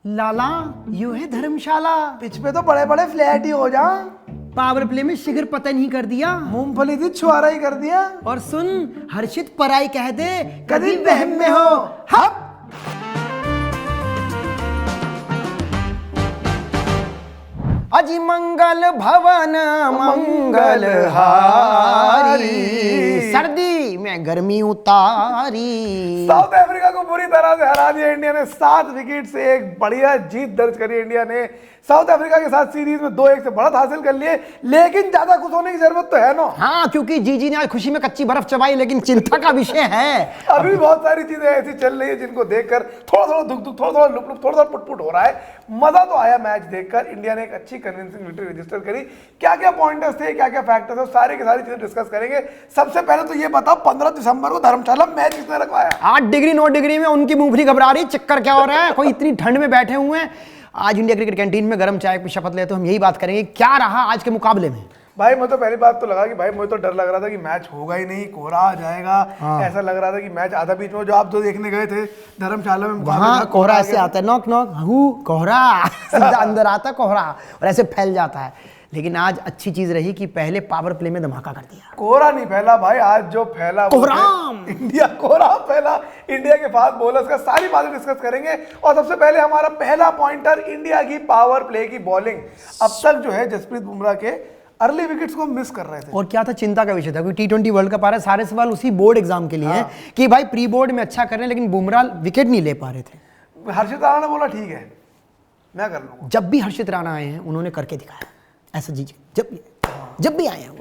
लाला you है धर्मशाला। Pitch पे तो बड़े बड़े फ्लैट ही हो जा। पावर प्ले में शिखर पतन ही कर दिया, मूंगफली थी छुआरा ही कर दिया। और सुन हर्षित पराई कह दे कभी वहम में हो हप। अजी मंगल भवन मंगल हारी, सर्दी में गर्मी उतारी। साउथ अफ्रीका को बुरी तरह से हरा दिया इंडिया ने। 7 विकेट से एक बढ़िया जीत दर्ज करी इंडिया ने। साउथ अफ्रीका के साथ सीरीज में 2-1 से बढ़त हासिल कर लिए, लेकिन ज्यादा खुश होने की जरूरत तो है ना। हाँ, क्योंकि जीजी ने आज खुशी में कच्ची बर्फ चबाई, लेकिन चिंता का विषय है अभी भी बहुत सारी चीजें ऐसी चल रही है जिनको देखकर थोड़ा थोड़ा दुख दुख, थोड़ा थोड़ा लुप लुप, थोड़ा थोड़ा पुट हो रहा है। मजा तो आया मैच देखकर। इंडिया ने एक अच्छी कन्विंसिंग विक्ट्री रजिस्टर करी। क्या क्या पॉइंटर्स थे, क्या क्या फैक्टर्स थे, सारी की सारी चीजें डिस्कस करेंगे। सबसे पहले तो ये बताओ 15 दिसंबर को धर्मशाला मैच किसने रखवाया? 8 डिग्री 9 डिग्री में उनकी मूंगफली घबरा रही, चक्कर क्या हो रहा है, कोई इतनी ठंड में बैठे हुए हैं। आज इंडिया क्रिकेट कैंटीन में गर्म चाय की शपथ लेते, तो हम यही बात करेंगे क्या रहा आज के मुकाबले में। भाई मुझे तो पहली बात तो लगा कि भाई मुझे तो डर लग रहा था कि मैच होगा ही नहीं, कोहरा आ जाएगा। ऐसा लग रहा था कि मैच आधा बीच में, जो आप जो देखने गए थे धर्मशाला में, वहाँ कोहरा ऐसे आता है, नॉक नॉक हु कोहरा सीधा अंदर आता कोहरा और ऐसे फैल जाता है। लेकिन आज अच्छी चीज रही कि पहले पावर प्ले में धमाका कर दिया। कोहरा नहीं फैला भाई, आज जो फैला इंडिया कोहरा फैला इंडिया के फास्ट बॉलर्स का। सारी बातें डिस्कस करेंगे। और सबसे पहले हमारा पहला पॉइंटर इंडिया की पावर प्ले की बॉलिंग। अब तक जो है जसप्रीत बुमराह के अर्ली विकेट्स को मिस कर रहे थे। और क्या था, चिंता का विषय था, क्योंकि T20 वर्ल्ड कप आ रहा है। सारे सवाल उसी बोर्ड एग्जाम के लिए हैं कि भाई प्री बोर्ड में अच्छा कर रहे हैं, लेकिन बुमराह विकेट नहीं ले पा रहे थे। हर्षित राणा ने बोला ठीक है मैं कर लूंगा। जब भी हर्षित राणा आए हैं उन्होंने करके दिखाया ऐसा। जी जब भी आए हैं वो,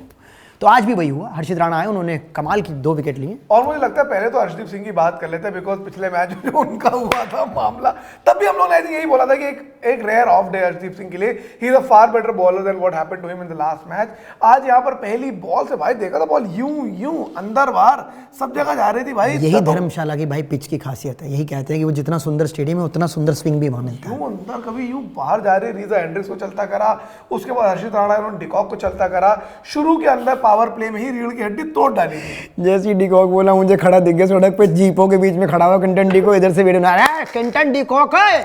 तो आज भी वही हुआ। हर्षित राणा आए, उन्होंने कमाल की 2 विकेट लिए। और मुझे लगता है पहले तो हर्षदीप सिंह की बात कर लेते हैं, बिकॉज पिछले मैच में जो उनका हुआ था मामला, तब भी हम लोगों ने यही बोला था कि एक rare off day Harshdeep Singh के लिए। He is a far better bowler than what happened to him in the last match. आज यहाँ पर पहली बॉल से भाई देखा था बॉल यूं अंदर बाहर सब जगह जा रही थी भाई। यही धर्मशाला की भाई पिच की खासियत है। यही कहते हैं कि वो जितना सुंदर स्टेडियम है उतना सुंदर स्विंग भी वहां मिलता है। यूं अंदर कभी यूं बाहर जा रही। रीजा एंड्रिक्स को चलता करा, उसके बाद हर्षित राणा उन्होंने डिकॉक को चलता करा। शुरू के अंदर पावर प्ले में ही रीढ़ की हड्डी तोड़ डाली थी। जैसे डिकॉक बोला, मुझे खड़ा दिख गया सड़क पे जीपों के बीच में खड़ा हुआ कंटन डिकॉक, इधर से वीडियो बना रहा है। कंटन डिकॉक है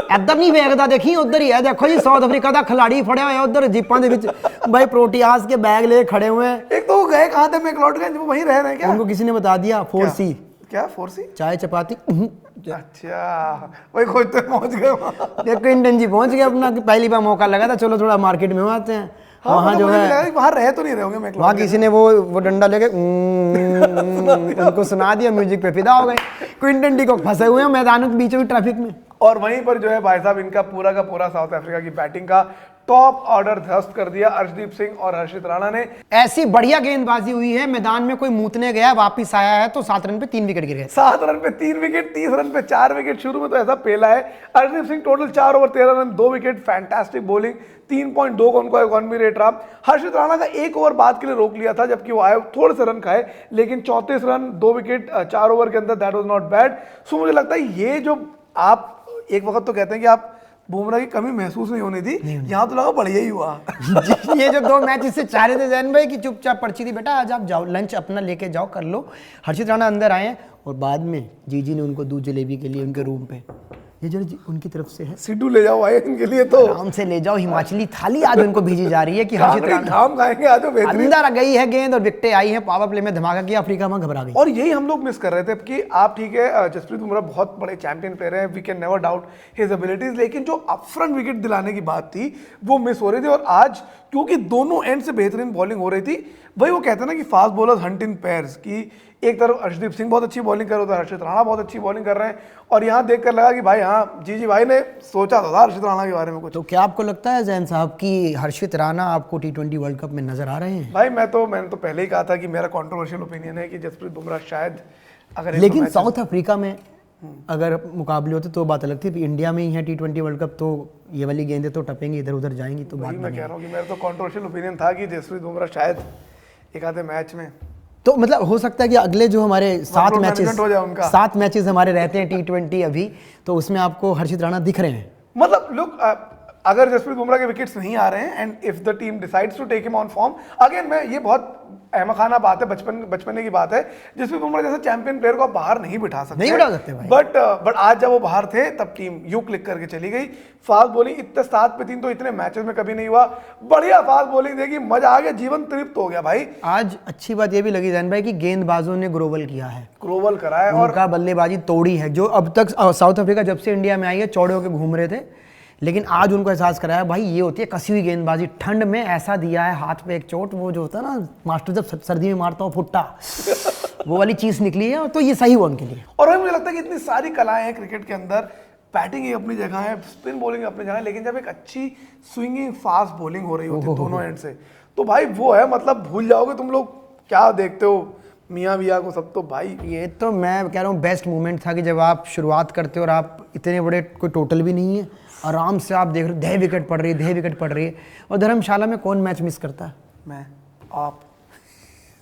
एकदम नहीं वेखदा, देखी उधर ही है। देखो जी साउथ अफ्रीका का खिलाड़ी फड़े हुए उधर जीपां दे विच भाई प्रोटियास के बैग ले खड़े हुए हैं। एक तो वो गए कहां थे मैक्लोडगंज, वो वहीं रह रहे हैं क्या? उनको किसी ने बता दिया 4C। क्या 4C? चाय चपाती। अच्छा वही खोजते पहुंच गए। देखो इंडियन जी पहुंच गए अपना, पहली बार मौका लगा था, चलो थोड़ा मार्केट में आते हैं। वहाँ जो है वहाँ रह तो नहीं रहे होंगे मैक्लोडगंज। वहाँ किसी ने वो डंडा लेके उनको सुना दिया, म्यूजिक पे फिदा हो गए। क्विंटन डिकॉक फंसे हुए हैं मैदानों के बीच में ट्रैफिक में। और वहीं पर जो है भाई साहब इनका पूरा का पूरा साउथ अफ्रीका की बैटिंग का टॉप ऑर्डर ध्वस्त कर दिया अर्शदीप सिंह और हर्षित राणा ने। ऐसी बढ़िया गेंदबाजी हुई है, मैदान में कोई मूतने गया वापिस आया है तो 7 रन पे 3 विकेट गिर गए। 7 रन पे 3 विकेट, 30 रन पे 4 विकेट। शुरू में तो ऐसा पेला है। Arshdeep Singh total 4 over 13 run 2 wicket. Fantastic bowling. 3.2 का उनको इकॉनमी रेट रहा। हर्षित राणा का 1 ओवर बाद के लिए रोक लिया था, जबकि वो आए थोड़े से रन खाए, लेकिन 34 रन 2 विकेट 4 ओवर के अंदर, दैट वाज नॉट बैड। सो मुझे लगता है ये जो आप एक वक्त तो कहते हैं कि आप बुमराह की कमी महसूस नहीं होनी थी, यहाँ तो लगा बढ़िया ही हुआ। ये जो 2 मैच इससे चाह रहे थे जैन भाई कि चुपचाप पर्ची थी, बेटा आज आप जाओ लंच अपना लेके जाओ कर लो। हर्षित राणा अंदर आए और बाद में जीजी ने उनको दूध जलेबी के लिए उनके रूम पे, ये जो उनकी तरफ से है, सिड्डू ले जाओ भाई इनके लिए तो आराम से ले जाओ। हिमाचली थाली आज उनको भेजी जा रही है कि हर्षित राणा खाम खाएंगे आज। अंदर गई है गेंद और विकेटें आई हैं, पावर प्ले में धमाका किया, अफ्रीका में घबरा गई। और यही हम लोग मिस कर रहे थे कि आप ठीक है जसप्रीत बुमराह बहुत बड़े चैंपियन प्लेयर हैं, we can never doubt his abilities, लेकिन जो अपफ्रंट विकेट दिलाने की बात थी वो मिस हो रही थी। और आज क्योंकि दोनों एंड से बेहतरीन बॉलिंग हो रही थी, वही वो कहते हैं ना कि फास्ट बॉलर्स हंट इन पेयर्स, की एक तरफ अर्शदीप सिंह बहुत अच्छी बॉलिंग कर रहे थे, हर्षित राणा बहुत अच्छी बॉलिंग कर रहे हैं। और यहाँ देखकर लगा कि भाई हाँ जीजी भाई ने सोचा था हर्षित राणा के बारे में कुछ। तो क्या आपको लगता है जैन साहब कि हर्षित राणा आपको T20 वर्ल्ड कप में नजर आ रहे हैं? भाई मैंने तो पहले ही कहा था कि मेरा कंट्रोवर्शियल ओपिनियन है कि जसप्रीत बुमराह शायद अगर, लेकिन साउथ अफ्रीका में अगर मुकाबले होते तो बात अलग थी। इंडिया में ही है T20 वर्ल्ड कप, तो ये वाली गेंदें तो टपेंगी, इधर उधर जाएंगी, तो बात मैं कह रहा हूँ कि मेरा तो कंट्रोवर्शियल ओपिनियन था कि जसप्रीत बुमराह शायद एक आधे मैच में, तो मतलब हो सकता है कि अगले जो हमारे 7 मैचेस हमारे रहते हैं T20 अभी, तो उसमें आपको हर्षित राणा दिख रहे हैं। मतलब लोग अगर जसप्रीत बुमराह के विकेट्स नहीं आ रहे हैं and if the team decides to take him on form, again मैं ये बहुत अहमखाना बात है, बचपने की बात है, जसप्रीत बुमराह जैसे चैंपियन प्लेयर को आप बाहर नहीं बिठा सकते भाई। बट आज जब वो बाहर थे तब टीम यू क्लिक करके चली गई। फास्ट बॉलिंग इतने 7 पे 3 तो इतने मैचेस में कभी नहीं हुआ। बढ़िया फास्ट बॉलिंग देखी, मजा आ गया, जीवन तृप्त हो गया भाई। आज अच्छी बात ये भी लगी जैन भाई कि गेंदबाजों ने ग्रोवल किया है, ग्रोवल करा है और उनका बल्लेबाजी तोड़ी है। जो अब तक साउथ अफ्रीका जब से इंडिया में आई है चौड़े होकर घूम रहे थे, लेकिन आज उनको एहसास कराया भाई ये होती है कसी हुई गेंदबाजी। ठंड में ऐसा दिया है हाथ पे एक चोट, वो जो होता है ना मास्टर जब सर्दी में मारता हो फुट्टा, वो वाली चीज निकली है। तो ये सही हुआ उनके लिए। और मुझे लगता है कि इतनी सारी कलाएं हैं क्रिकेट के अंदर, बैटिंग ही अपनी जगह है, स्पिन बॉलिंग अपनी जगह है, लेकिन जब एक अच्छी स्विंगिंग फास्ट बॉलिंग हो रही होती है दोनों एंड से, तो भाई वो है, मतलब भूल जाओगे तुम लोग क्या देखते हो मियाँ विया को सब। तो भाई ये तो मैं कह रहा हूँ बेस्ट मोमेंट था कि जब आप शुरुआत करते हो और आप इतने बड़े, कोई टोटल भी नहीं है, आराम से आप देख रहे हो 10 विकेट पड़ रही है। और धर्मशाला में कौन मैच मिस करता है? मैं, आप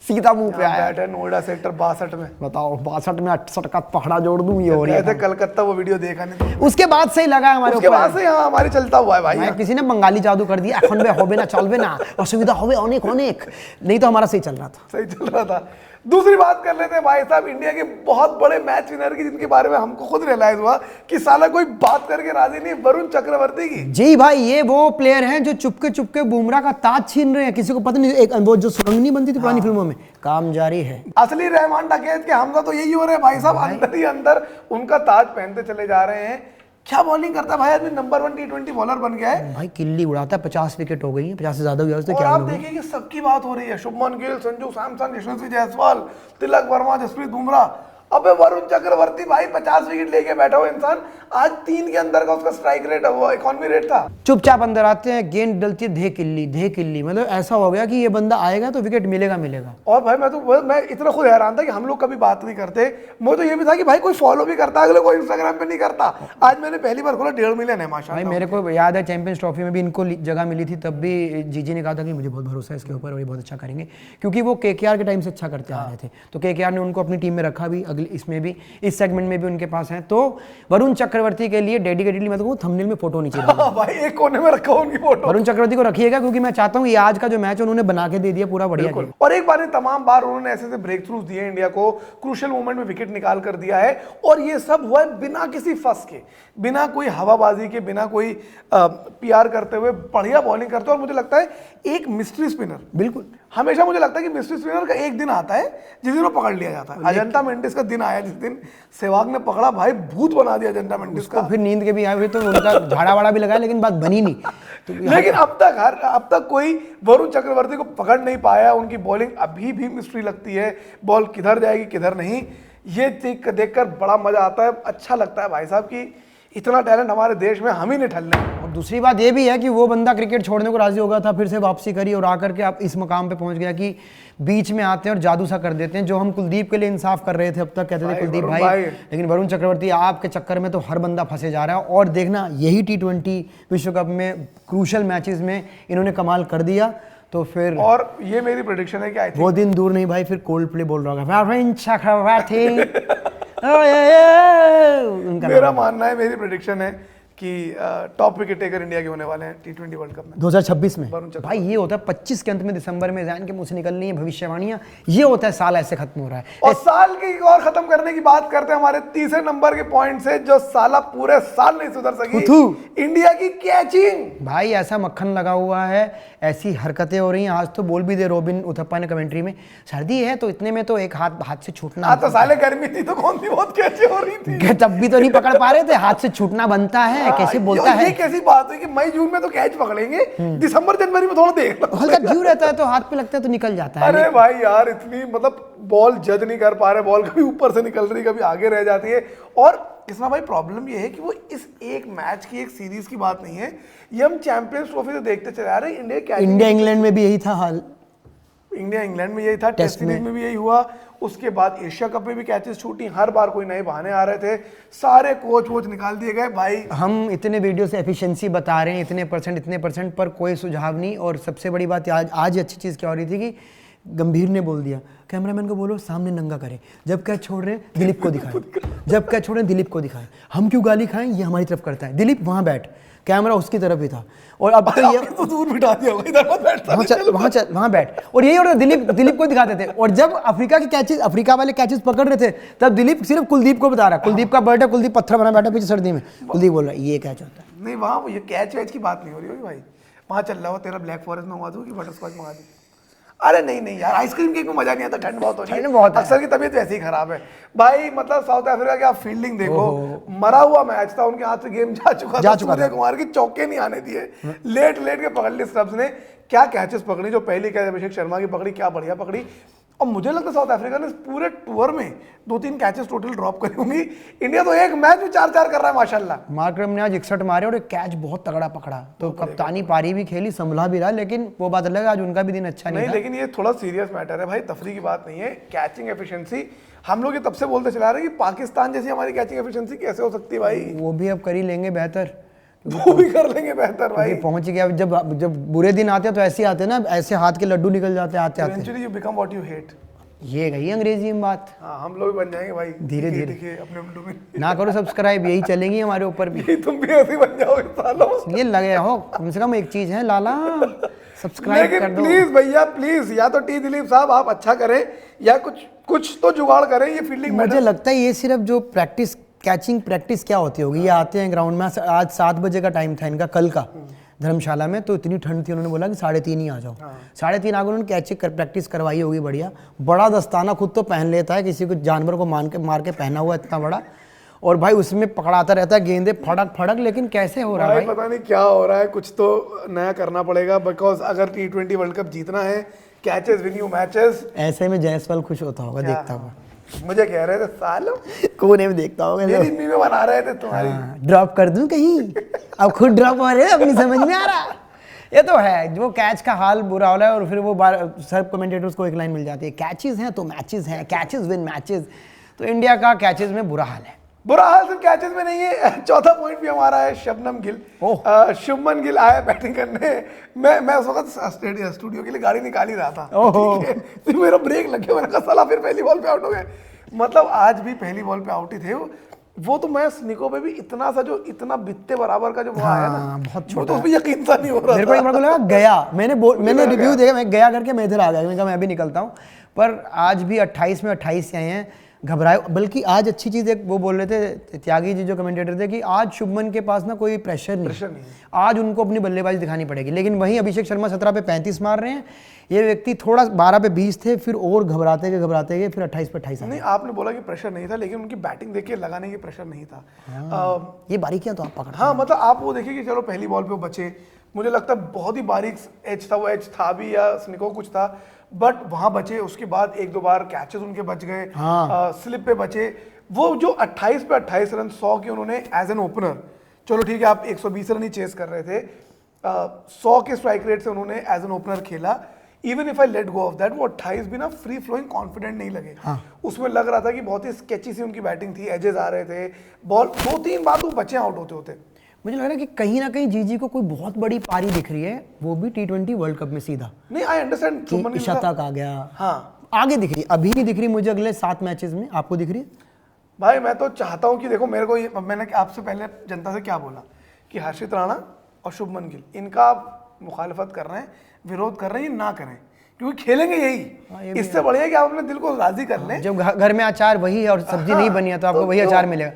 सीधा मुंह पे आया। बैठे नोएडा सेक्टर 62 में, बताओ 62 में 68 का पकड़ा जोड़ दूं, ये हो रही है। कलकत्ता वो वीडियो देखा नहीं था। उसके बाद से ही लगा हमारे उसके बाद से यहाँ हमारे चलता हुआ है भाई। किसी ने बंगाली जादू कर दिया, এখন হবে না চলবে না, असुविधा होवे अनेक अनेक, नहीं तो हमारा सही चल रहा था। सही चल रहा था। दूसरी बात कर लेते हैं भाई साहब इंडिया के बहुत बड़े मैच विनर की, जिनके बारे में हमको खुद रियलाइज हुआ कि साला कोई बात करके राजी नहीं, वरुण चक्रवर्ती की। जी भाई, ये वो प्लेयर हैं जो चुपके चुपके बुमराह का ताज छीन रहे हैं, किसी को पता नहीं। एक वो जो सुरंग नहीं बनती थी पुरानी फिल्मों में, काम जारी है। असली रहमान डकैत के हमजा तो यही हो रहे हैं भाई साहब, अंदर ही अंदर उनका ताज पहनते चले जा रहे हैं। क्या बॉलिंग करता है भाई, आदमी नंबर 1 T20 बॉलर बन गया है भाई, किल्ली उड़ाता है। 50 विकेट हो गई है, 50 से ज्यादा हुआ है। और आप देखिए कि सबकी बात हो रही है, शुभमन गिल, संजू सैमसन, यशस्वी जायसवाल, तिलक वर्मा, जसप्रीत बुमराह। अबे वरुण चक्रवर्ती भाई 50 विकेट लेके बैठा हुआ इंसान, आज 3 के अंदर का उसका स्ट्राइक रेट, वो इकॉनमी रेट था। चुपचाप अंदर आते हैं, गेंद डलती है, धे किल्ली, मतलब ऐसा हो गया कि ये बंदा आएगा तो विकेट मिलेगा। और भाई मैं इतना खुद हैरान था कि हम लोग कभी बात नहीं करते। मुझे तो ये भी था कि भाई कोई फॉलो भी करता है, अगले कोई इंस्टाग्राम पे नहीं करता। आज मैंने पहली बार खोला, 1.5 मिलियन है माशाल्लाह। भाई मेरे को याद है चैंपियंस ट्रॉफी में भी इनको जगह मिली थी, तब भी जीजी ने कहा था कि मुझे बहुत भरोसा है इसके ऊपर और ये बहुत अच्छा करेंगे, क्योंकि वो केकेआर के टाइम से अच्छा करते आ रहे थे। तो केकेआर ने उनको अपनी टीम में रखा भी, अगले इसमें भी, इस सेगमेंट में भी उनके पास है। तो वरुण चक्रवर्ती के लिए डेडिकेटेडली मैं तो कहूं थंबनेल में फोटो नीचे भाई एक कोने में रखा उनकी फोटो। वरुण चक्रवर्ती को रखिएगा, क्योंकि मैं चाहता हूं ये आज का जो मैच उन्होंने बना के दे दिया पूरा बढ़िया। और एक बार तमाम बार उन्होंने ऐसे ब्रेक थ्रूज दिए इंडिया को, क्रूशियल मोमेंट में विकेट निकाल कर दिया है। और ये सब हुआ है बिना किसी फंस के, बिना कोई हवाबाजी के, बिना कोई पीआर करते हुए बढ़िया बॉलिंग करते हुए। और मुझे लगता है एक मिस्ट्री स्पिनर, बिल्कुल हमेशा मुझे लगता है कि मिस्ट्री स्पिनर का एक दिन आता है जिस दिन वो पकड़ लिया जाता है। अजंता मेंडिस का दिन आया जिस दिन सहवाग ने पकड़ा, भाई भूत बना दिया अजंता मेंडिस का। फिर नींद के भी आए हुए तो उनका झाड़ा वाड़ा भी लगाया, लेकिन बात बनी नहीं। तो लेकिन अब तक कोई वरुण चक्रवर्ती को पकड़ नहीं पाया। उनकी बॉलिंग अभी भी मिस्ट्री लगती है, बॉल किधर जाएगी किधर नहीं, ये देखकर बड़ा मजा आता है। अच्छा लगता है भाई साहब कि इतना टैलेंट हमारे देश में हम ही नहीं ठल्ले। और दूसरी बात ये भी है कि वो बंदा क्रिकेट छोड़ने को राजी होगा था, फिर से वापसी करी और आकर के आप इस मुकाम पे पहुंच गया कि बीच में आते हैं और जादू सा कर देते हैं। जो हम कुलदीप के लिए इंसाफ कर रहे थे अब तक, कहते थे कुलदीप भाई, लेकिन वरुण चक्रवर्ती आपके चक्कर में तो हर बंदा फंसे जा रहा है। और देखना यही T20 विश्व कप में क्रूशल मैचेस में इन्होंने कमाल कर दिया। तो फिर और ये मेरी प्रेडिक्शन है कि वो दिन दूर नहीं भाई, फिर कोल्ड प्ले बोल रहा होगा वरुण चक्रवर्ती। मेरा मानना है, मेरी प्रेडिक्शन है कि टॉप विकेट टेकर इंडिया के होने वाले हैं T20 वर्ल्ड कप में 2026 में। भाई ये होता है 25 के अंत में, दिसंबर में जैन के मुंह से निकलनी है भविष्यवाणियां, ये होता है साल ऐसे खत्म हो रहा है। और साल की और खत्म करने की बात करते हैं हमारे तीसरे नंबर के पॉइंट से, जो साला पूरे साल नहीं सुधर सकी, इंडिया की कैचिंग। भाई ऐसा मक्खन लगा हुआ है, ऐसी हरकतें हो रही हैं। आज तो बोल भी दे रोबिन उथप्पा ने कमेंट्री में, सर्दी है तो इतने में तो एक हाथ से छूटना, तो साले गर्मी थी तो कौन सी बहुत कैची हो रही थी, तब भी तो नहीं पकड़ पा रहे थे, हाथ से छूटना बनता है। कैसे बोलता है, ये कैसी बात है कि मई जून में तो कैच पकड़ेंगे, दिसंबर जनवरी में थोड़ा देख लो, हल्का ड्यू रहता है तो हाथ पे लगता है तो निकल जाता है। अरे भाई यार, इतनी मतलब बॉल जज नहीं कर पा रहे, बॉल कभी ऊपर से निकल रही, कभी आगे रह जाती है। और इसमें भाई प्रॉब्लम ये है कि वो इस एक मैच की, एक सीरीज की बात नहीं है, ये हम चैंपियंस ट्रॉफी तो देखते चले आ रहे हैं। इंडिया इंग्लैंड में भी यही था हाल, इंडिया इंग्लैंड में यही था, टेस्ट सीरीज में भी यही हुआ, उसके बाद एशिया कप में भी कैचेस छूटी, हर बार कोई नए बहाने आ रहे थे, सारे कोच वोच निकाल दिए गए। भाई हम इतने वीडियो से एफिशिएंसी बता रहे हैं, इतने परसेंट पर कोई सुझाव नहीं। और सबसे बड़ी बात आज अच्छी चीज़ क्या हो रही थी कि गंभीर ने बोल दिया, कैमरामैन को बोलो सामने नंगा करे, जब कैच छोड़ रहे हैं दिलीप को दिखाएं, जब कैच छोड़ रहे हैं दिलीप को दिखाएं, हम क्यों गाली खाएं, ये हमारी तरफ करता है, दिलीप वहां बैठ, कैमरा उसकी तरफ ही था। और अब तो ये तो दूर बिठा दिया होगा, इधर मत बैठता। वहां बैठ, और यही और दिलीप को दिखाते थे। और जब अफ्रीका वाले कैचेस पकड़ रहे थे, तब दिलीप सिर्फ कुलदीप को बता रहा, कुलदीप का बर्थडे, कुलदीप पत्थर बना बैठा पीछे सर्दी में, कुलदीप बोल रहा है ये कैच होता है। नहीं वहाँ ये कैच वैच की बात नहीं हो रही होगी भाई, वहाँ चल रहा हो तेरा ब्लैक फॉरेस्ट मंगवा दूँ कि बटरस्कॉच मंगा दूँ? अरे नहीं यार, आइसक्रीम केक में मजा नहीं आता, ठंड बहुत हो रही है, अक्सर की तबीयत वैसे ही खराब है भाई। मतलब साउथ अफ्रीका की आप फील्डिंग देखो, मरा हुआ मैच था, उनके हाथ से गेम जा चुका था, सूर्य कुमार की चौके नहीं आने दिए, लेट के पकड़ ली स्टब्स ने। क्या कैचेस पकड़ी, जो पहली कैच अभिषेक शर्मा की पकड़ी, क्या बढ़िया पकड़ी। और मुझे लगता है साउथ अफ्रीका ने इस पूरे टूर में 2-3 कैचेस टोटल ड्रॉप करी होंगी। इंडिया तो एक मैच में 4-4 कर रहा है माशाल्लाह। मार्करम ने आज 61 मारे और एक कैच बहुत तगड़ा पकड़ा, तो कप्तानी पारी भी खेली, संभला भी रहा, लेकिन वो बात अलग है, आज उनका भी दिन अच्छा नहीं था। लेकिन ये थोड़ा सीरियस मैटर है भाई, तफरी की बात नहीं है। कैचिंग एफिशिएंसी हम लोग ये तब से बोलते चला रहे हैं कि पाकिस्तान जैसी हमारी कैचिंग एफिशिएंसी कैसे हो सकती है भाई। वो भी अब कर ही लेंगे बेहतर, वो भी कर लेंगे बेहतर भाई। पहुंच गया। जब बुरे दिन आते हैं तो ऐसे आते हैं ना, ऐसे हाथ के लड्डू निकल जाते हैं आते आते। Eventually you become what you hate. ये गई अंग्रेजी में बात। हाँ, हम लोग भी बन जाएंगे भाई धीरे धीरे अपने में। ना करो सब्सक्राइब, यही चलेंगी हमारे ऊपर भी। तुम भी ऐसे बन जाओगे सालों। ये लगे हो, कम से कम एक चीज है लाला, सब्सक्राइब कर दो प्लीज भैया प्लीज, या तो टी दिलीप साहब आप अच्छा करें या कुछ तो जुगाड़ करें। ये फील्डिंग मुझे लगता है ये सिर्फ जो प्रैक्टिस, कैचिंग प्रैक्टिस क्या होती होगी, ये आते हैं ग्राउंड में। आज 7 बजे का टाइम था इनका कल का धर्मशाला में, तो इतनी ठंड थी, उन्होंने बोला कि 3:30 ही आ जाओ। 3:30 आगे उन्होंने कैचिंग प्रैक्टिस करवाई होगी बढ़िया। बड़ा दस्ताना खुद तो पहन लेता है, किसी को जानवर को मार के पहना हुआ इतना बड़ा, और भाई उसमें पकड़ाता रहता है गेंदे फड़क फड़क। लेकिन कैसे हो रहा है भाई? पता नहीं क्या हो रहा है, कुछ तो नया करना पड़ेगा। बिकॉज अगर T20 वर्ल्ड कप जीतना है, कैचेस विन यू मैचेस। ऐसे में जायसवाल खुश होता होगा, देखता होगा। मुझे कह रहे थे सालों कोने में देखता होगा, मेरी मीमें बना रहे थे तुम्हारी। ड्रॉप कर दूं कहीं, अब खुद ड्रॉप हो रहे, अपनी समझ में आ रहा। ये तो है, जो कैच का हाल बुरा हो रहा है। और फिर वो सब कमेंटेटर्स को एक लाइन मिल जाती है, कैचेस हैं तो मैचेस हैं, कैचेस विन मैचेस। तो इंडिया का कैचेस में बुरा हाल है। बुरा हाल सिर्फ कैचेस में नहीं है। चौथा पॉइंट भी हमारा है, शबनम गिल। शुभमन गिल आया बैटिंग करने। मैं उस वक्त स्टूडियो के लिए गाड़ी निकाल ही रहा था, तो मेरा ब्रेक लग गया, मैंने कहा साला फिर पहली बॉल पे आउट हो गए। मतलब आज भी पहली बॉल पे आउट ही थे वो। तो मैं स्निको पे भी इतना सा जो इतना बित्ते बराबर का जो वो आया ना, बहुत छोटा, तो उसमें यकीन सा नहीं हो रहा। मेरे को एक बार लगा गया, मैंने रिव्यू देखा, मैं गया करके मैं इधर आ गया, मैंने कहा मैं भी निकलता हूँ। पर आज भी 28 में 28 आए हैं, घबराए। बल्कि आज अच्छी चीज़ एक वो बोल रहे थे त्यागी जी जो कमेंटेटर थे, कि आज शुभमन के पास ना कोई प्रेशर नहीं, आज उनको अपनी बल्लेबाजी दिखानी पड़ेगी। लेकिन वहीं अभिषेक शर्मा 17 पे 35 मार रहे हैं, ये व्यक्ति थोड़ा 12 पे 20 थे, फिर और घबराते गए फिर 28 पे 28। नहीं, आपने बोला कि प्रेशर नहीं था, लेकिन उनकी बैटिंग देखिए लगाने की प्रेशर नहीं था। ये बारीकियां तो आप पकड़। हाँ, मतलब आप वो देखिए कि चलो पहली बॉल पे वो बचे, मुझे लगता है बहुत ही बारीक एज था, वो एज था भी या स्निको कुछ था, बट वहां बचे। उसके बाद 1-2 बार कैचेस उनके बच गए, स्लिप पे बचे। वो जो 28 पे 28 रन 100 के उन्होंने एज एन ओपनर, चलो ठीक है आप 120 रन ही चेस कर रहे थे, 100 के स्ट्राइक रेट से उन्होंने एज एन ओपनर खेला। Even if I let go of that, वो 28 भी ना फ्री फ्लोइंग कॉन्फिडेंट नहीं लगे। उसमें लग रहा था कि बहुत ही स्केची सी उनकी बैटिंग थी, एजेस आ रहे थे, बॉल 2-3 बार वो बचे आउट होते। मुझे लग रहा है कि कहीं ना कहीं जीजी को कोई बहुत बड़ी पारी दिख रही है, वो भी T20 वर्ल्ड कप में सीधा। नहीं, आई अंडरस्टैंड, शतक आ गया। हाँ, आगे दिख रही है, अभी नहीं दिख रही मुझे अगले 7 मैचेस में। आपको दिख रही है? भाई मैं तो चाहता हूं कि देखो, मेरे को मैंने आपसे पहले जनता से क्या बोला कि हर्षित राणा और शुभमन गिल, इनका आप मुखालफत कर रहे हैं, विरोध कर रहे हैं, ये ना करें, क्योंकि खेलेंगे यही। इससे बढ़िया कि आप अपने दिल को राजी कर लें। जब घर में अचार वही है और सब्जी नहीं बनी है, तो आपको वही अचार मिलेगा।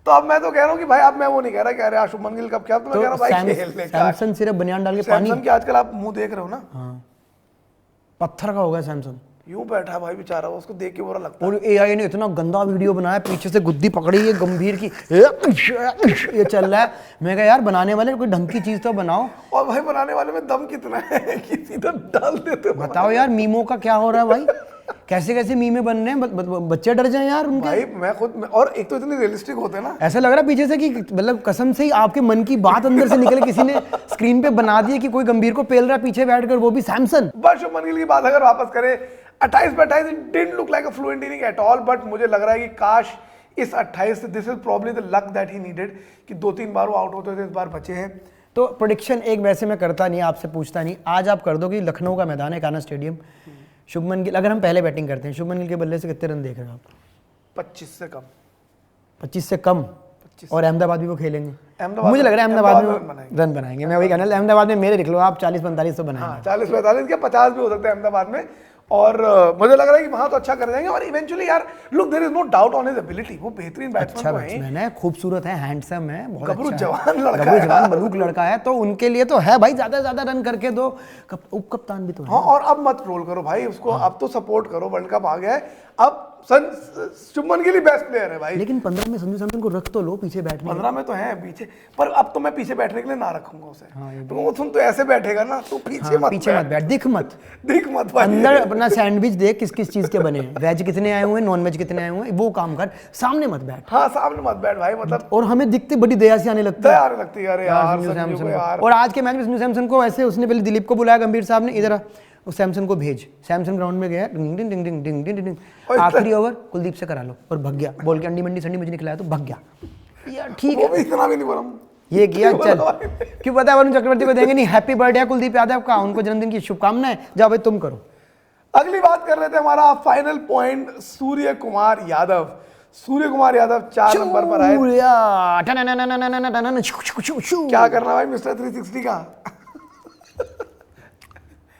तो अब मैं तो कह रहा हूँ कि भाई, अब मैं वो नहीं कह रहा कि अरे शुभमन गिल कब क्या, तो मैं कह रहा हूँ भाई खेल ले। सैमसन सिर्फ बनियान डाल के पानी। सैमसन के आजकल आप मुंह देख रहे हो ना, पत्थर का हो गया सैमसन। यूं बैठा भाई बेचारा, उसको देख के बुरा लगता है। और एआई ने इतना गंदा वीडियो बनाया, पीछे से गुद्दी पकड़ी है गंभीर की, ये चल रहा है। मैं कहा यार बनाने वाले कोई ढंग की चीज तो बनाओ। और भाई बनाने वाले में दम कितना है कि सीधा डाल देते हो। बताओ यार मीमो का क्या हो रहा है भाई, कैसे कैसे मीमे बन रहे हैं, बच्चे डर जाए यार उनके। भाई मैं खुद, और एक तो इतने रियलिस्टिक होते हैं ना, ऐसा लग रहा है पीछे से कि मतलब कसम से ही आपके मन की बात अंदर से निकले, किसी ने स्क्रीन पे बना दिया कि कोई गंभीर को पेल रहा है पीछे बैठकर, वो भी सैमसन। बस शुभमन गिल की बात अगर वापस करें, 28 पे 28 didn't look like a fluent inning at all, but मुझे लग रहा है कि काश इस 28 से, this is probably the luck that he needed, कि 2-3 बार वो आउट होते थे, इस बार बचे हैं। तो प्रेडिक्शन एक वैसे मैं करता नहीं, आपसे पूछता नहीं, आज आप कर दो कि लखनऊ का मैदान है, कान्हा स्टेडियम, शुभमन गिल, अगर हम पहले बैटिंग करते हैं, शुभमन गिल के बल्ले से कितने रन देख रहे हो आप? 25 से कम। 25 से कम? और अहमदाबाद भी वो खेलेंगे? अहमदाबाद मुझे लग रहा है अहमदाबाद में बनाएंगे। रन बनाएंगे। मैं वही कहना, अहमदाबाद में मेरे लिख लो आप 40-45 तो बनाएंगे। हाँ 40-45 क्या 50 भी हो सकते हैं अहमदाबाद में। और मुझे लग रहा है कि वहां तो अच्छा कर जाएंगे। और इवेंचुअली यार look there is no doubt on his ability, वो बेहतरीन बैट्समैन अच्छा तो है। बैट्समैन है, खूबसूरत है, हैंडसम है, बहुत गबरू अच्छा है। जवान लड़का गबरू है जवान यार। मलूक लड़का है, तो उनके लिए तो है भाई, ज्यादा से ज्यादा रन करके दो। उप कप्तान भी तो है। हाँ और अब मत रोल करो भाई उसको, अब तो सपोर्ट करो, वर्ल्ड कप आ गया है अब। शुभमन गिल बेस्ट प्लेयर है भाई। लेकिन 15 में संजू सैमसन को रख तो लो पीछे बैठने। 15 में तो है पीछे, पर अब तो मैं पीछे बैठने के लिए ना रखूंगा उसे। तो वो तुम तो ऐसे बैठेगा ना, तू पीछे मत बैठ, दिख मत भाई। अंदर अपना सैंडविच देख किस किस चीज के बने हैं, वेज कितने आए हुए हैं, नॉन वेज कितने आए हुए हैं, वो काम कर, सामने मत बैठ। हाँ सामने मत बैठ भाई, मतलब और हमें दिखते बड़ी दया से आने लगता है, दया आने लगती है अरे यार संजू संजू को सैमसन यार। को। और आज के मैच में संजू सैमसन को ऐसे उसने पहले दिलीप को बुलाया गंभीर साहब ने, इधर उस सैमसन को भेज, सैमसन ग्राउंड में गया, डिंग डिंग डिंग डिंग डिंग डिंग डिंग, आखिरी ओवर कुलदीप से करा लो और भग गया, बोल के अंडी मंडी संडी मुझे निकलाया तो भग गया यार। ठीक वो है, भी इतना भी नहीं बोला ये किया चल, क्यों पता है वरुण चक्रवर्ती को देंगे नहीं, हैप्पी बर्थडे कुलदीप यादव का, उनको जन्मदिन की शुभकामनाएं, जाओ भाई तुम करो। अगली बात कर रहे थे, हमारा final point Surya Kumar Yadav. Surya Kumar Yadav 4 number पर आए। क्या करना भाई मिस्टर 360 का?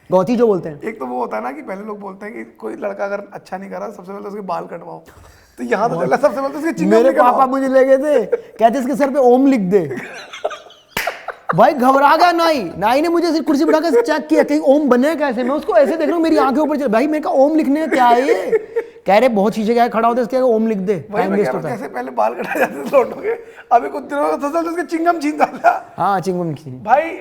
गौती जो बोलते हैं, एक तो वो होता है ना कि पहले लोग बोलते हैं कि कोई लड़का अगर अच्छा नहीं कर रहा सबसे पहले तो उसके बाल कटवाओ, तो यहाँ तो चला सबसे पहले तो उसके चिंगम मेरे निकलवाओ। पापा मुझे ले गए थे, कहते इसके सर पे ओम लिख दे। भाई घबरा गया नाई ने मुझे सिर्फ कुर्सी बिठाकर चेक किया कहीं ओम बने कैसे, मैं उसको ऐसे देख रहा हूँ, मेरी आंखें ऊपर चल, भाई मेरे का ओम लिखने क्या है ये? कह रहे बहुत शीशे क्या खड़ा होता है, इसके ओम लिख दे, टाइम वेस्ट होता है। जैसे पहले बाल कटाए जाते थे लौटों के, अभी कुछ दिनों में तो उसके चिंगम छीन डाला। हाँ चिंगम भाई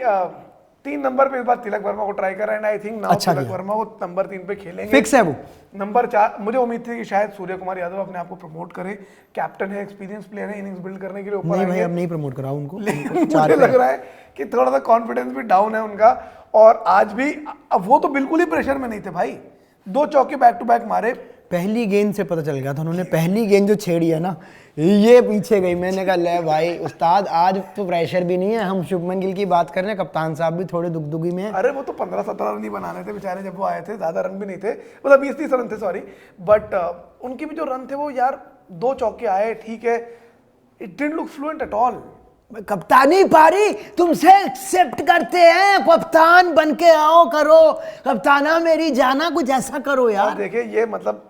3 नंबर पे इस बार तिलक वर्मा को ट्राई कर रहे हैं, आई थिंक नाउ अच्छा तिलक वर्मा वो नंबर 3 पे खेलेंगे, फिक्स है वो। नंबर 4 मुझे उम्मीद थी कि शायद सूर्य कुमार यादव अपने आप को प्रमोट करे, कैप्टन है, एक्सपीरियंस प्लेयर है, इनिंग्स बिल्ड करने के लिए ऊपर नहीं भाई आएंगे। अब नहीं प्रमोट कराओ उनको, लेकिन मुझे लग रहा है कि थोड़ा सा कॉन्फिडेंस भी डाउन है उनका। और आज भी अब वो तो बिल्कुल ही प्रेशर में नहीं थे भाई, 2 चौके बैक टू बैक मारे। पहली गेंद से पता चल गया था उन्होंने, पहली गेंद जो छेड़ी है ना ये पीछे गई, मैंने कहा ले भाई उस्ताद आज तो प्रेशर भी नहीं है, हम शुभमन गिल की बात कर रहे हैं, कप्तान साहब भी थोड़े दुगदुगी में है। अरे वो तो 15-17 रन ही बनाने थे बेचारे जब वो आए थे, ज्यादा रन भी नहीं थे, मतलब 20-30 रन थे सॉरी, बट उनके भी जो रन थे वो यार 2 चौके आए, ठीक है, it didn't look fluent at all. कप्तानी पारी तुमसे एक्सेप्ट करते हैं, कप्तान बन के आओ, करो कप्ताना मेरी जाना, कुछ ऐसा करो यार। देखिए ये मतलब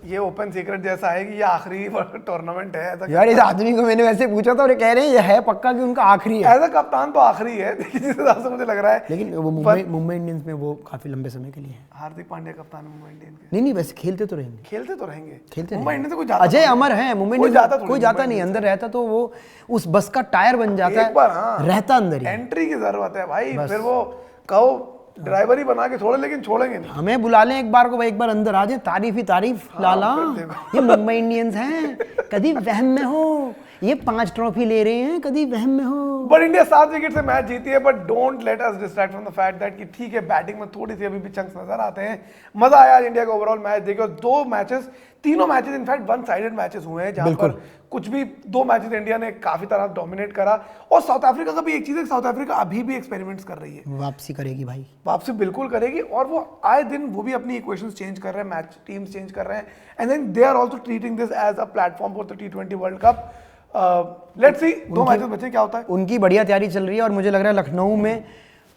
ये ओपन सीक्रेट जैसा है कि ये आखिरी टूर्नामेंट है ऐसा। यार इस आदमी को मैंने वैसे पूछा था और ये कह रहे हैं ये है पक्का कि उनका आखिरी है। एज अ कप्तान तो आखिरी है जिस हिसाब से मुझे लग रहा है। लेकिन वो मुंबई इंडियंस में वो काफी लंबे समय के लिए है। हार्दिक पांड्या कप्तान मुंबई इंडियंस के। नहीं वैसे खेलते तो रहेंगे, खेलते तो रहेंगे, खेलते मुंबई इंडियंस से कोई जाता अजय अमर है, मुंबई इंडियंस कोई जाता नहीं, अंदर रहता तो वो उस बस का टायर बन जाता एक बार हाँ, है, रहता अंदर ही। एंट्री की जरूरत है भाई, फिर वो कहो ड्राइवर ही बना के छोड़े, लेकिन छोड़ेंगे नहीं। हमें बुला लें एक बार को भाई, एक बार अंदर आ जाए, तारीफ ही तारीफ। लाला ये मुंबई इंडियंस हैं, कभी वहम में हो, ये 5 ट्रॉफी ले रहे हैं, कभी वहम में हो। बट इंडिया 7 विकेट से मैच जीती है, but don't let us distract from the fact that कि ठीक है बैटिंग में थोड़ी सी अभी भी चंक्स नजर आते हैं। मजा आया आज इंडिया का ओवरऑल मैच देखिए, 2 मैचेस, तीनों मैचेस इनफैक्ट 1 साइडेड मैचेस हुए हैं, जहां पर कुछ भी 2 मैचेस इंडिया ने काफी तरह डोमिनेट करा। और साउथ अफ्रीका का भी एक चीज है, साउथ अफ्रीका अभी भी एक्सपेरिमेंट्स कर रही है, वापसी करेगी भाई, वापसी बिल्कुल करेगी, और वो आए दिन वो भी अपनी इक्वेशंस चेंज कर रहे हैं, मैच टीम्स चेंज कर रहे हैं, and then they are also treating this as a platform for the T20 world cup. Let's see 2 matches बचे क्या होता है। उनकी बढ़िया तैयारी चल रही है और मुझे लग रहा है लखनऊ में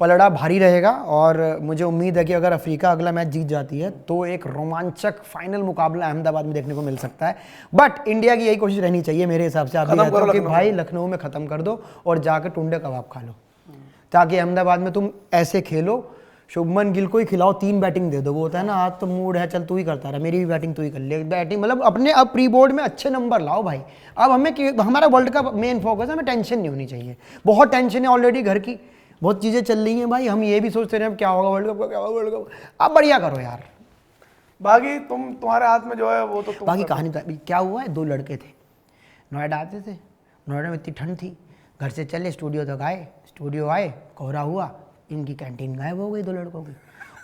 पलड़ा भारी रहेगा, और मुझे उम्मीद है कि अगर अफ्रीका अगला मैच जीत जाती है तो एक रोमांचक फाइनल मुकाबला अहमदाबाद में देखने को मिल सकता है। बट इंडिया की यही कोशिश रहनी चाहिए मेरे हिसाब से, आप भी कहते हो कि भाई लखनऊ में खत्म कर दो और जाकर टुंडे कबाब खा लो, ताकि अहमदाबाद में तुम ऐसे खेलो, शुभमन गिल को ही खिलाओ, 3 बैटिंग दे दो, वो होता है ना आज तो मूड है चल तू ही करता रहा, मेरी भी बैटिंग तू ही कर ले, बैटिंग मतलब अपने अब प्री बोर्ड में अच्छे नंबर लाओ भाई। अब हमें हमारा वर्ल्ड कप मेन फोकस है, हमें टेंशन नहीं होनी चाहिए, बहुत टेंशन है ऑलरेडी, घर की बहुत चीज़ें चल रही हैं भाई, हम ये भी सोचते रहे क्या होगा वर्ल्ड कप का, क्या होगा वर्ल्ड कप, अब बढ़िया करो यार। बाकी तुम्हारे हाथ में जो है वो तो बाकी कहानी तो क्या हुआ है, 2 लड़के थे नोएडा आते थे, नोएडा में इतनी ठंड थी, घर से चले स्टूडियो तक आए, स्टूडियो आए कोहरा हुआ, इनकी कैंटीन गायब हो गई 2 लड़कों की।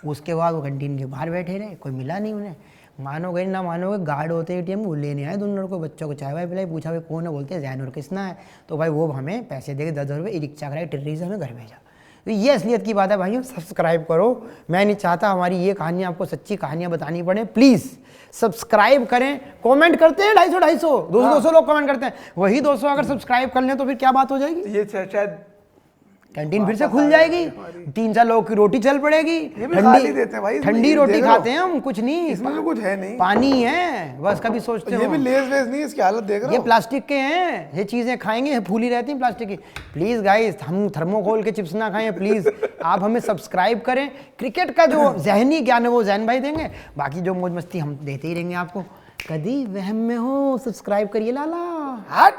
उसके बाद वो कैंटीन के बाहर बैठे रहे, कोई मिला नहीं उन्हें, मानोगे ना मानोगे, गार्ड होते ATM वो लेने आए 2 लड़कों, बच्चों को चाय वाय पिलाई, पूछा भाई कौन है, बोलते हैं जैन और कृष्णा है, तो भाई वो हमें पैसे दे के 10 रुपये ई रिक्शा कराई टिर्री से हमें घर भेजा। तो ये असलियत की बात है भाइयों, सब्सक्राइब करो। मैं नहीं चाहता हमारी ये कहानियाँ आपको सच्ची कहानियाँ बतानी पड़े। प्लीज़ सब्सक्राइब करें। कमेंट करते हैं 250 200 लोग कमेंट करते हैं, वही 200 अगर सब्सक्राइब कर लें तो फिर क्या बात हो जाएगी? ये शायद कैंटीन फिर से खुल जाएगी, 3-4 लोगों की रोटी चल पड़ेगी। ये भी खाली देते हैं भाई, इसमें ठंडी ये रोटी दे दो। खाते हैं हम, कुछ नहीं, इसमें तो कुछ है नहीं, पानी है बस। कभी सोचते ये हो भी लेस वेस नहीं, इसकी हालत देख रहे ये हो। प्लास्टिक के हैं, ये चीजें खाएंगे फूली रहती हैं प्लास्टिक की। प्लीज गाइस, हम थर्मोकोल के चिप्स ना खाएं प्लीज। आप हमें सब्सक्राइब करें। क्रिकेट का जो जहनी ज्ञान है वो जैन भाई देंगे, बाकी जो मौज मस्ती हम देते ही रहेंगे आपको। कभी वहम में हो, सब्सक्राइब करिए लाला। हट